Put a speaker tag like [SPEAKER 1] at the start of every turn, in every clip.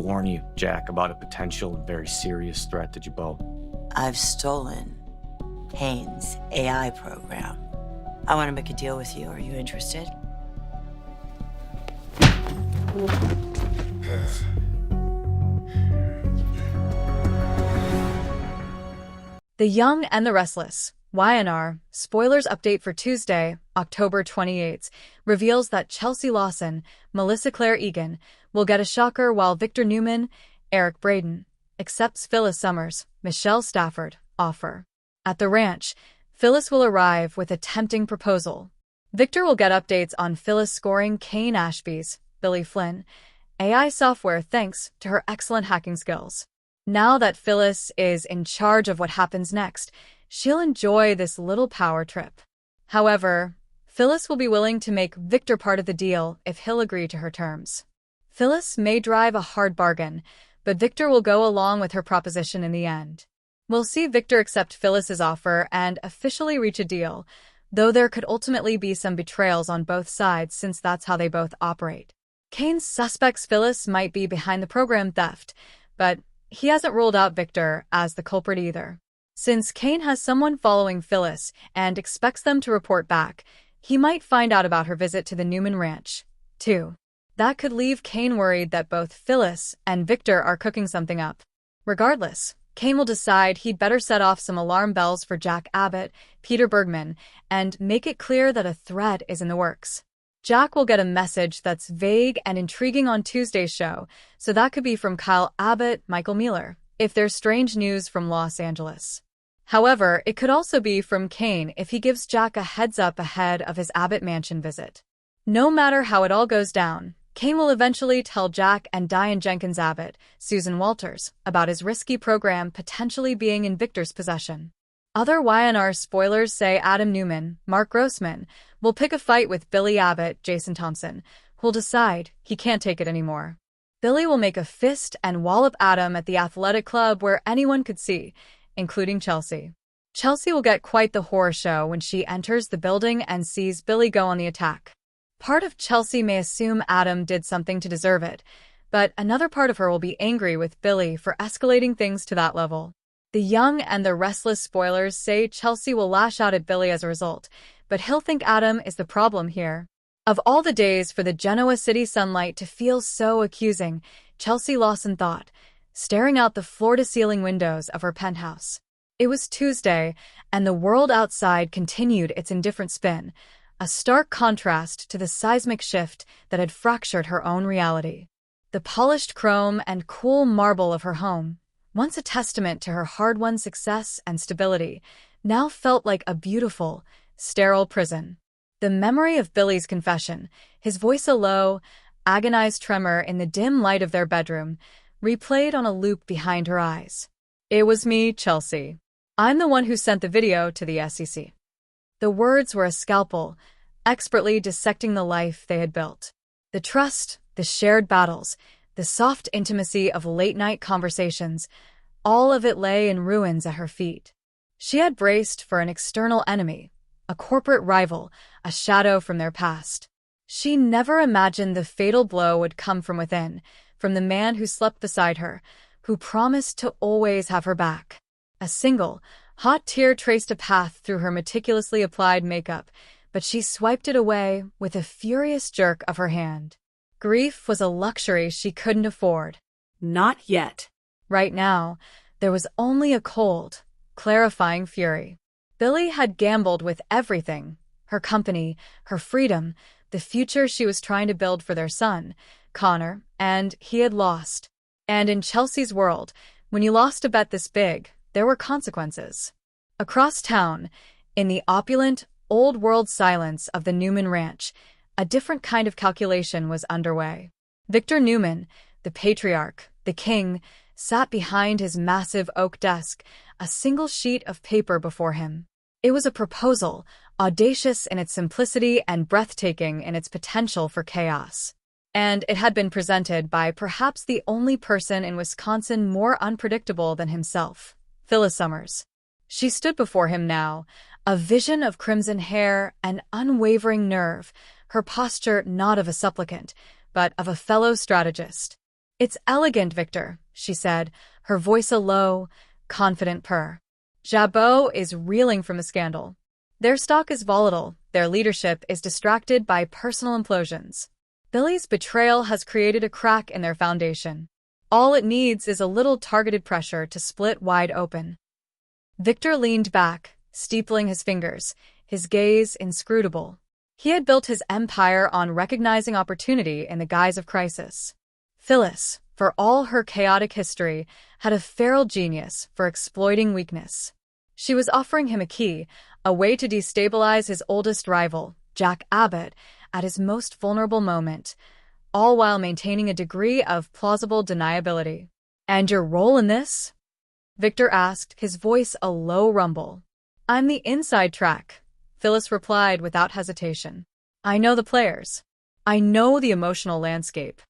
[SPEAKER 1] Warn you, Jack, about a potential and very serious threat to Jabot.
[SPEAKER 2] I've stolen Kane's AI program. I want to make a deal with you. Are you interested?
[SPEAKER 3] The Young and the Restless, YNR, spoilers update for Tuesday, October 28th, reveals that Chelsea Lawson, Melissa Claire Egan, will get a shocker while Victor Newman, Eric Braeden, accepts Phyllis Summers, Michelle Stafford, offer. At the ranch, Phyllis will arrive with a tempting proposal. Victor will get updates on Phyllis scoring Kane Ashby's, Billy Flynn, AI software thanks to her excellent hacking skills. Now that Phyllis is in charge of what happens next, she'll enjoy this little power trip. However, Phyllis will be willing to make Victor part of the deal if he'll agree to her terms. Phyllis may drive a hard bargain, but Victor will go along with her proposition in the end. We'll see Victor accept Phyllis's offer and officially reach a deal, though there could ultimately be some betrayals on both sides since that's how they both operate. Kane suspects Phyllis might be behind the program theft, but he hasn't ruled out Victor as the culprit either. Since Kane has someone following Phyllis and expects them to report back, he might find out about her visit to the Newman Ranch, too. That could leave Kane worried that both Phyllis and Victor are cooking something up. Regardless, Kane will decide he'd better set off some alarm bells for Jack Abbott, Peter Bergman, and make it clear that a threat is in the works. Jack will get a message that's vague and intriguing on Tuesday's show, so that could be from Kyle Abbott, Michael Mueller, if there's strange news from Los Angeles. However, it could also be from Kane if he gives Jack a heads-up ahead of his Abbott Mansion visit. No matter how it all goes down, Kane will eventually tell Jack and Diane Jenkins Abbott, Susan Walters, about his risky program potentially being in Victor's possession. Other YNR spoilers say Adam Newman, Mark Grossman, will pick a fight with Billy Abbott, Jason Thompson, who'll decide he can't take it anymore. Billy will make a fist and wallop Adam at the athletic club where anyone could see, including Chelsea. Chelsea will get quite the horror show when she enters the building and sees Billy go on the attack. Part of Chelsea may assume Adam did something to deserve it, but another part of her will be angry with Billy for escalating things to that level. The Young and the Restless spoilers say Chelsea will lash out at Billy as a result, but he'll think Adam is the problem here. Of all the days for the Genoa city sunlight to feel so accusing, Chelsea Lawson thought, staring out the floor-to-ceiling windows of her penthouse. It was Tuesday, and the world outside continued its indifferent spin, a stark contrast to the seismic shift that had fractured her own reality. The polished chrome and cool marble of her home, once a testament to her hard-won success and stability, now felt like a beautiful, sterile prison. The memory of Billy's confession, his voice a low, agonized tremor in the dim light of their bedroom, replayed on a loop behind her eyes. "It was me, Chelsea. I'm the one who sent the video to the SEC." The words were a scalpel, expertly dissecting the life they had built. The trust, the shared battles, the soft intimacy of late-night conversations, all of it lay in ruins at her feet. She had braced for an external enemy, a corporate rival, a shadow from their past. She never imagined the fatal blow would come from within, from the man who slept beside her, who promised to always have her back. A single, hot tear traced a path through her meticulously applied makeup, but she swiped it away with a furious jerk of her hand. Grief was a luxury she couldn't afford.
[SPEAKER 4] Not yet.
[SPEAKER 3] Right now, there was only a cold, clarifying fury. Billy had gambled with everything, her company, her freedom, the future she was trying to build for their son, Connor, and he had lost. And in Chelsea's world, when you lost a bet this big, there were consequences. Across town, in the opulent, old-world silence of the Newman Ranch, a different kind of calculation was underway. Victor Newman, the patriarch, the king, sat behind his massive oak desk, a single sheet of paper before him. It was a proposal, audacious in its simplicity and breathtaking in its potential for chaos. And it had been presented by perhaps the only person in Wisconsin more unpredictable than himself, Phyllis Summers. She stood before him now, a vision of crimson hair and unwavering nerve, her posture not of a supplicant, but of a fellow strategist. "It's elegant, Victor," she said, her voice a low, confident purr. Jabot is reeling from the scandal. Their stock is volatile, their leadership is distracted by personal implosions. Billy's betrayal has created a crack in their foundation. All it needs is a little targeted pressure to split wide open. Victor leaned back, steepling his fingers, his gaze inscrutable. He had built his empire on recognizing opportunity in the guise of crisis. Phyllis, for all her chaotic history, had a feral genius for exploiting weakness. She was offering him a key, a way to destabilize his oldest rival, Jack Abbott, at his most vulnerable moment, all while maintaining a degree of plausible deniability. "And your role in this?" Victor asked, his voice a low rumble. "I'm the inside track," Phyllis replied without hesitation. "I know the players. I know the emotional landscape.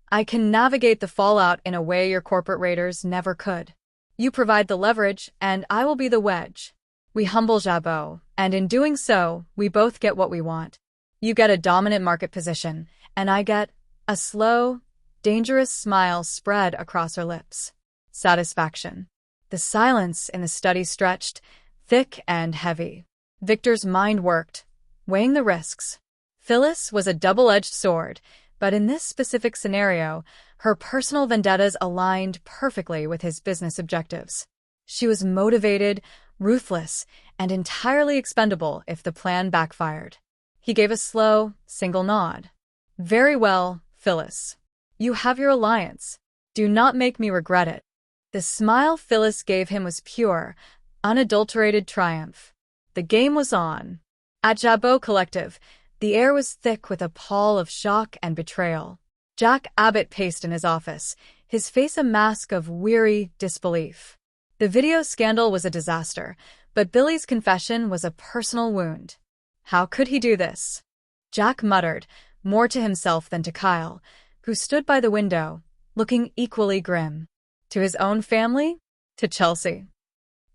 [SPEAKER 3] I can navigate the fallout in a way your corporate raiders never could. You provide the leverage, and I will be the wedge. We humble Jabot, and in doing so, we both get what we want. You get a dominant market position, and I get..." A slow, dangerous smile spread across her lips. Satisfaction. The silence in the study stretched, thick and heavy. Victor's mind worked, weighing the risks. Phyllis was a double-edged sword, but in this specific scenario, her personal vendettas aligned perfectly with his business objectives. She was motivated, ruthless, and entirely expendable if the plan backfired. He gave a slow, single nod. "Very well, Phyllis. You have your alliance. Do not make me regret it." The smile Phyllis gave him was pure, unadulterated triumph. The game was on. At Jabot Collective, the air was thick with a pall of shock and betrayal. Jack Abbott paced in his office, his face a mask of weary disbelief. The video scandal was a disaster, but Billy's confession was a personal wound. How could he do this? Jack muttered, more to himself than to Kyle, who stood by the window, looking equally grim. To his own family? To Chelsea.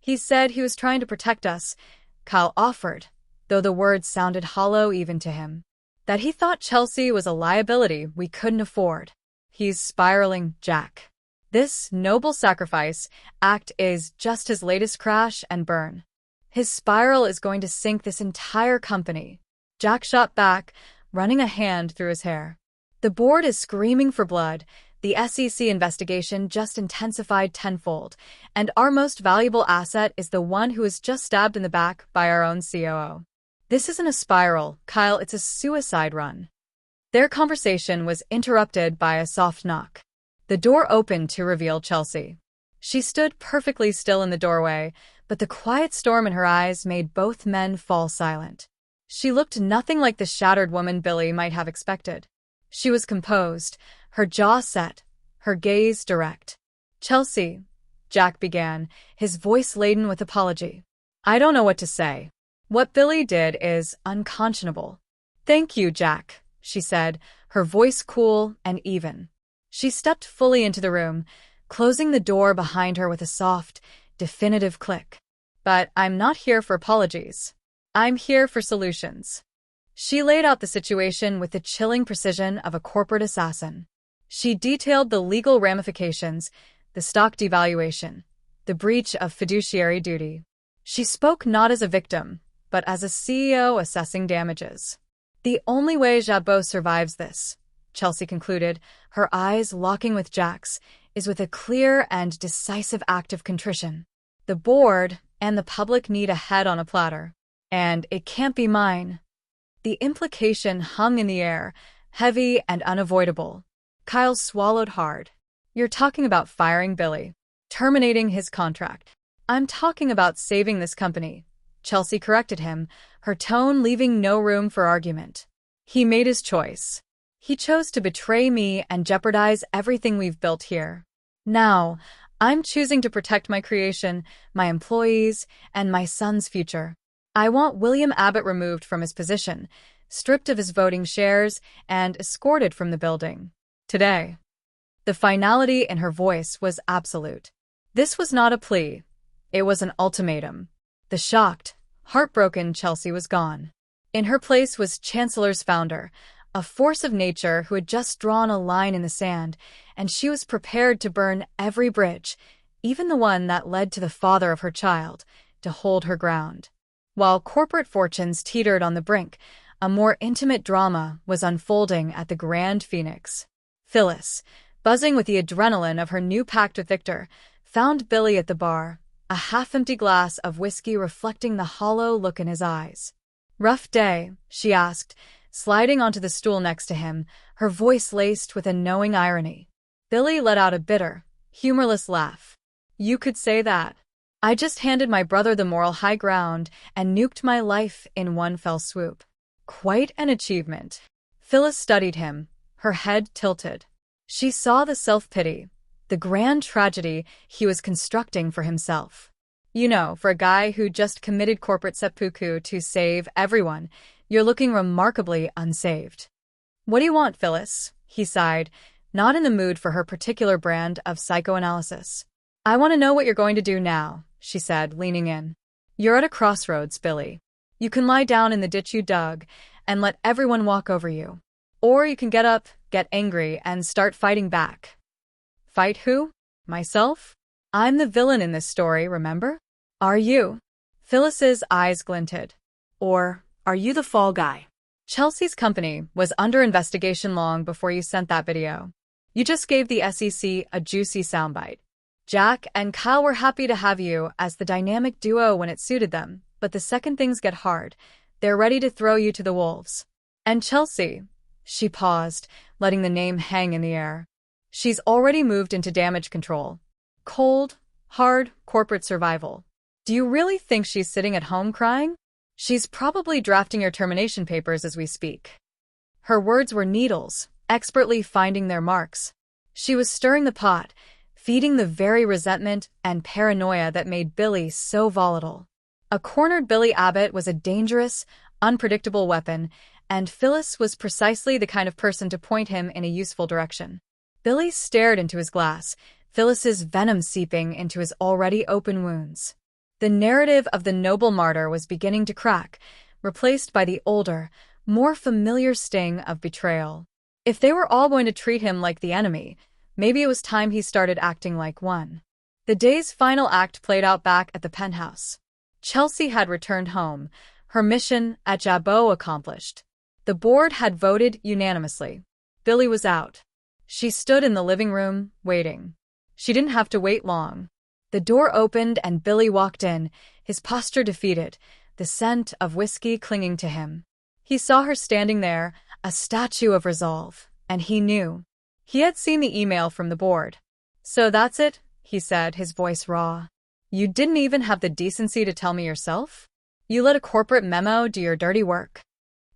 [SPEAKER 3] "He said he was trying to protect us," Kyle offered, though the words sounded hollow even to him. "That he thought Chelsea was a liability we couldn't afford. He's spiraling, Jack. This noble sacrifice act is just his latest crash and burn. His spiral is going to sink this entire company." Jack shot back, running a hand through his hair. "The board is screaming for blood. The SEC investigation just intensified tenfold, and our most valuable asset is the one who was just stabbed in the back by our own COO. This isn't a spiral, Kyle, it's a suicide run." Their conversation was interrupted by a soft knock. The door opened to reveal Chelsea. She stood perfectly still in the doorway, but the quiet storm in her eyes made both men fall silent. She looked nothing like the shattered woman Billy might have expected. She was composed, her jaw set, her gaze direct. "Chelsea," Jack began, his voice laden with apology. "I don't know what to say. What Billy did is unconscionable." "Thank you, Jack," she said, her voice cool and even. She stepped fully into the room, closing the door behind her with a soft, definitive click. "But I'm not here for apologies. I'm here for solutions." She laid out the situation with the chilling precision of a corporate assassin. She detailed the legal ramifications, the stock devaluation, the breach of fiduciary duty. She spoke not as a victim, but as a CEO assessing damages. "The only way Jabot survives this," Chelsea concluded, her eyes locking with Jack's, "is with a clear and decisive act of contrition. The board and the public need a head on a platter. And it can't be mine." The implication hung in the air, heavy and unavoidable. Kyle swallowed hard. "You're talking about firing Billy, terminating his contract." "I'm talking about saving this company," Chelsea corrected him, her tone leaving no room for argument. "He made his choice. He chose to betray me and jeopardize everything we've built here. Now, I'm choosing to protect my creation, my employees, and my son's future. I want William Abbott removed from his position, stripped of his voting shares, and escorted from the building. Today." The finality in her voice was absolute. This was not a plea. It was an ultimatum. The shocked, heartbroken Chelsea was gone. In her place was Chancellor's founder, a force of nature who had just drawn a line in the sand, and she was prepared to burn every bridge, even the one that led to the father of her child, to hold her ground. While corporate fortunes teetered on the brink, a more intimate drama was unfolding at the Grand Phoenix. Phyllis, buzzing with the adrenaline of her new pact with Victor, found Billy at the bar, a half-empty glass of whiskey reflecting the hollow look in his eyes. "Rough day?" she asked, sliding onto the stool next to him, her voice laced with a knowing irony. Billy let out a bitter, humorless laugh. "You could say that. I just handed my brother the moral high ground and nuked my life in one fell swoop. Quite an achievement." Phyllis studied him, her head tilted. She saw the self-pity, the grand tragedy he was constructing for himself. "You know, for a guy who just committed corporate seppuku to save everyone, you're looking remarkably unsaved." "What do you want, Phyllis?" he sighed, not in the mood for her particular brand of psychoanalysis. "I want to know what you're going to do now," she said, leaning in. "You're at a crossroads, Billy. You can lie down in the ditch you dug and let everyone walk over you. Or you can get up, get angry, and start fighting back." "Fight who? Myself? I'm the villain in this story, remember?" "Are you?" Phyllis's eyes glinted. "Or are you the fall guy?" "Chelsea's company was under investigation long before you sent that video. You just gave the SEC a juicy soundbite. Jack and Kyle were happy to have you as the dynamic duo when it suited them, but the second things get hard, they're ready to throw you to the wolves. And Chelsea," she paused, letting the name hang in the air. "She's already moved into damage control. Cold, hard, corporate survival. Do you really think she's sitting at home crying? She's probably drafting your termination papers as we speak." Her words were needles, expertly finding their marks. She was stirring the pot, feeding the very resentment and paranoia that made Billy so volatile. A cornered Billy Abbott was a dangerous, unpredictable weapon, and Phyllis was precisely the kind of person to point him in a useful direction. Billy stared into his glass, Phyllis's venom seeping into his already open wounds. The narrative of the noble martyr was beginning to crack, replaced by the older, more familiar sting of betrayal. If they were all going to treat him like the enemy, maybe it was time he started acting like one. The day's final act played out back at the penthouse. Chelsea had returned home, her mission at Jabot accomplished. The board had voted unanimously. Billy was out. She stood in the living room, waiting. She didn't have to wait long. The door opened and Billy walked in, his posture defeated, the scent of whiskey clinging to him. He saw her standing there, a statue of resolve, and he knew. He had seen the email from the board. "So that's it," he said, his voice raw. "You didn't even have the decency to tell me yourself? You let a corporate memo do your dirty work."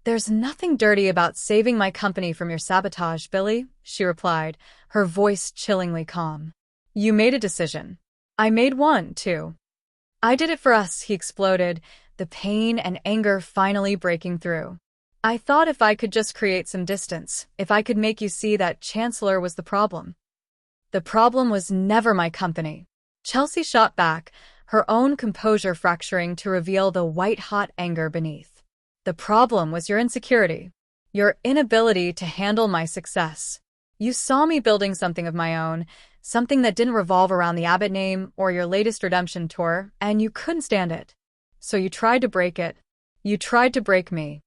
[SPEAKER 3] "There's nothing dirty about saving my company from your sabotage, Billy," she replied, her voice chillingly calm. "You made a decision. I made one, too." "I did it for us," he exploded, the pain and anger finally breaking through. "I thought if I could just create some distance, if I could make you see that Chancellor was the problem." "The problem was never my company." Chelsea shot back, her own composure fracturing to reveal the white-hot anger beneath. "The problem was your insecurity, your inability to handle my success. You saw me building something of my own, something that didn't revolve around the Abbott name or your latest redemption tour, and you couldn't stand it. So you tried to break it. You tried to break me."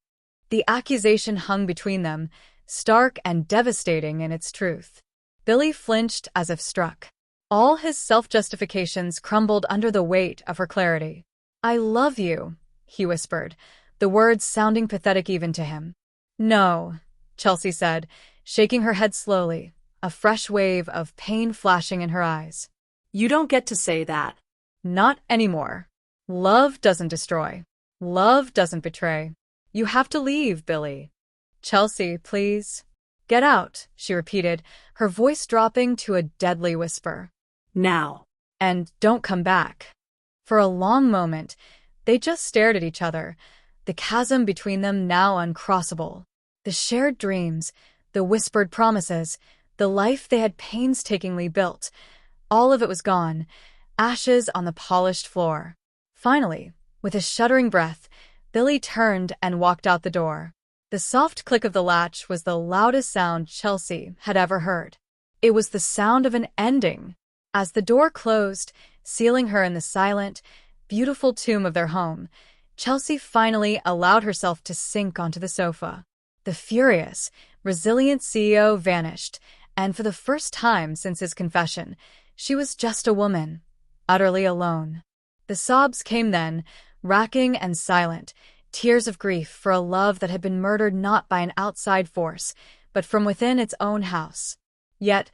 [SPEAKER 3] The accusation hung between them, stark and devastating in its truth. Billy flinched as if struck. All his self-justifications crumbled under the weight of her clarity. "I love you," he whispered, the words sounding pathetic even to him. "No," Chelsea said, shaking her head slowly, a fresh wave of pain flashing in her eyes. "You don't get to say that." "Not anymore. Love doesn't destroy. Love doesn't betray. You have to leave, Billy." "Chelsea, please." "Get out," she repeated, her voice dropping to a deadly whisper. "Now. And don't come back." For a long moment, they just stared at each other, the chasm between them now uncrossable. The shared dreams, the whispered promises, the life they had painstakingly built, all of it was gone, ashes on the polished floor. Finally, with a shuddering breath, Billy turned and walked out the door. The soft click of the latch was the loudest sound Chelsea had ever heard. It was the sound of an ending. As the door closed, sealing her in the silent, beautiful tomb of their home, Chelsea finally allowed herself to sink onto the sofa. The furious, resilient CEO vanished, and for the first time since his confession, she was just a woman, utterly alone. The sobs came then, racking and silent, tears of grief for a love that had been murdered not by an outside force, but from within its own house. Yet,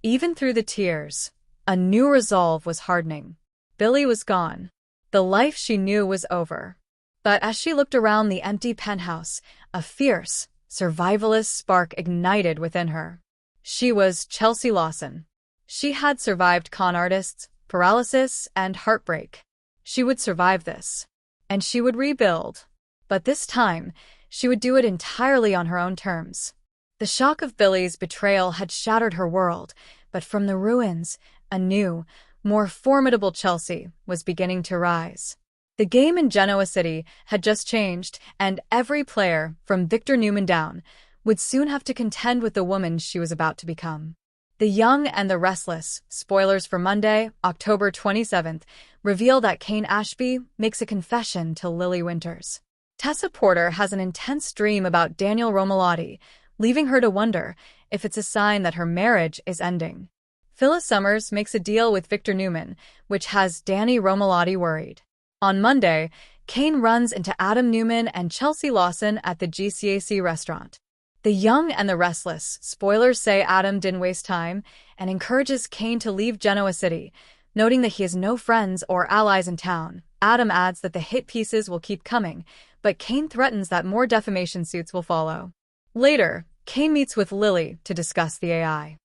[SPEAKER 3] even through the tears, a new resolve was hardening. Billy was gone. The life she knew was over. But as she looked around the empty penthouse, a fierce, survivalist spark ignited within her. She was Chelsea Lawson. She had survived con artists, paralysis, and heartbreak. She would survive this. And she would rebuild. But this time, she would do it entirely on her own terms. The shock of Billy's betrayal had shattered her world, but from the ruins, a new, more formidable Chelsea was beginning to rise. The game in Genoa City had just changed, and every player, from Victor Newman down, would soon have to contend with the woman she was about to become. The Young and the Restless, spoilers for Monday, October 27th, reveal that Kane Ashby makes a confession to Lily Winters. Tessa Porter has an intense dream about Daniel Romalotti, leaving her to wonder if it's a sign that her marriage is ending. Phyllis Summers makes a deal with Victor Newman, which has Danny Romalotti worried. On Monday, Kane runs into Adam Newman and Chelsea Lawson at the GCAC restaurant. The Young and the Restless, spoilers say Adam didn't waste time and encourages Kane to leave Genoa City, noting that he has no friends or allies in town. Adam adds that the hit pieces will keep coming, but Kane threatens that more defamation suits will follow. Later, Kane meets with Lily to discuss the AI.